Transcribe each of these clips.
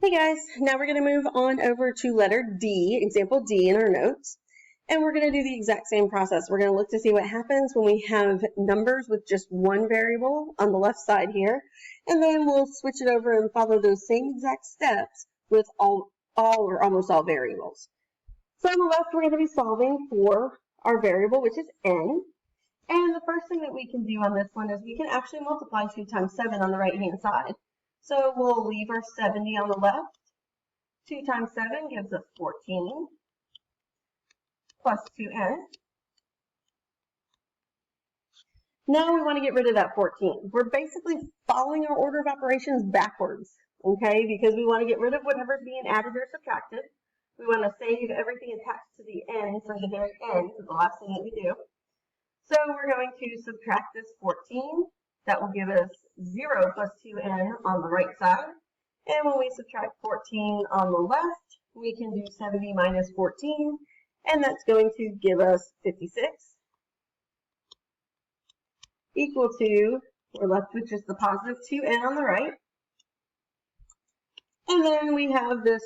Hey guys, now we're going to move on over to letter D, example D in our notes, and we're going to do the exact same process. We're going to look to see what happens when we have numbers with just one variable on the left side here, and then we'll switch it over and follow those same exact steps with all or almost all variables. So on the left, we're going to be solving for our variable, which is n, and the first thing that we can do on this one is we can actually multiply 2 times 7 on the right-hand side. So we'll leave our 70 on the left. 2 times 7 gives us 14 plus 2n. Now we want to get rid of that 14. We're basically following our order of operations backwards, okay, because we want to get rid of whatever's being added or subtracted. We want to save everything attached to the n for the very end, so the last thing that we do. So we're going to subtract this 14. That will give us 0 plus 2n on the right side. And when we subtract 14 on the left, we can do 70 minus 14, and that's going to give us 56, equal to, we're left with just the positive 2n on the right. And then we have this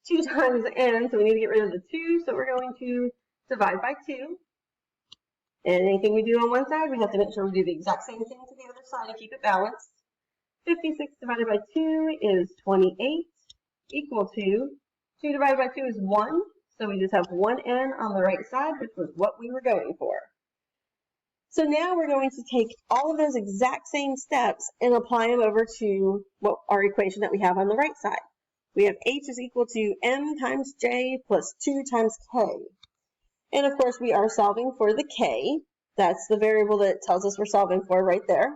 2 times n, so we need to get rid of the 2, so we're going to divide by 2. And anything we do on one side, we have to make sure we do the exact same thing to the other side to keep it balanced. 56 divided by 2 is 28, equal to, 2 divided by 2 is 1, so we just have 1n on the right side, which was what we were going for. So now we're going to take all of those exact same steps and apply them over to our equation that we have on the right side. We have h is equal to m times j plus 2 times k. And of course, we are solving for the k. That's the variable that tells us we're solving for right there.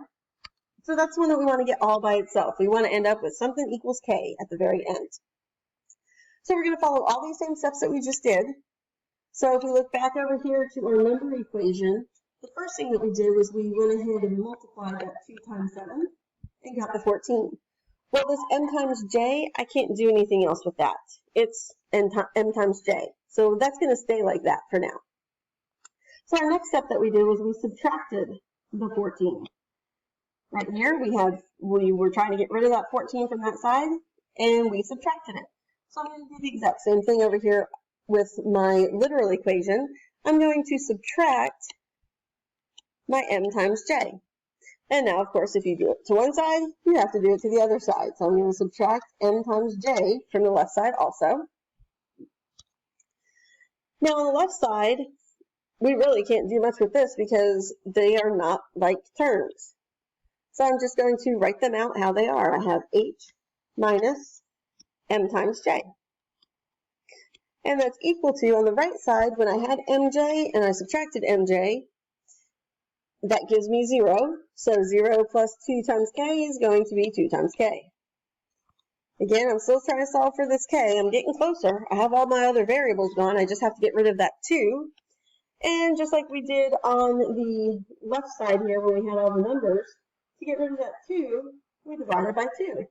So that's one that we want to get all by itself. We want to end up with something equals k at the very end. So we're going to follow all these same steps that we just did. So if we look back over here to our number equation, the first thing that we did was we went ahead and multiplied that 2 times 7 and got the 14. Well, this m times j, I can't do anything else with that. It's m times j. So that's going to stay like that for now. So our next step that we did was we subtracted the 14. Right here we were trying to get rid of that 14 from that side, and we subtracted it. So I'm going to do the exact same thing over here with my literal equation. I'm going to subtract my m times j. And now, of course, if you do it to one side, you have to do it to the other side. So I'm going to subtract m times j from the left side also. Now on the left side, we really can't do much with this because they are not like terms. So I'm just going to write them out how they are. I have h minus m times j. And that's equal to, on the right side, when I had mj and I subtracted mj, that gives me 0. So 0 plus 2 times k is going to be 2 times k. Again, I'm still trying to solve for this k. I'm getting closer. I have all my other variables gone. I just have to get rid of that 2. And just like we did on the left side here when we had all the numbers, to get rid of that 2, we divided by 2.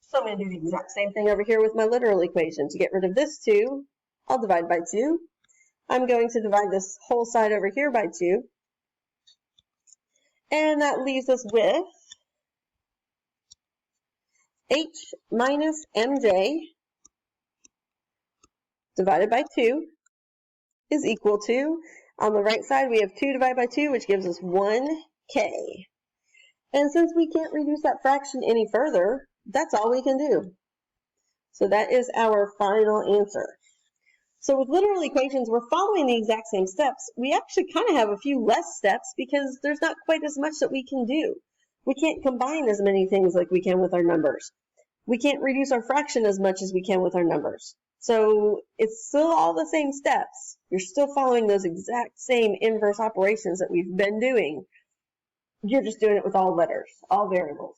So I'm going to do the exact same thing over here with my literal equation. To get rid of this 2, I'll divide by 2. I'm going to divide this whole side over here by 2. And that leaves us with h minus mj divided by 2 is equal to, on the right side we have 2 divided by 2, which gives us 1k. And since we can't reduce that fraction any further, that's all we can do. So that is our final answer. So with literal equations, we're following the exact same steps. We actually kind of have a few less steps because there's not quite as much that we can do. We can't combine as many things like we can with our numbers. We can't reduce our fraction as much as we can with our numbers. So it's still all the same steps. You're still following those exact same inverse operations that we've been doing. You're just doing it with all letters, all variables.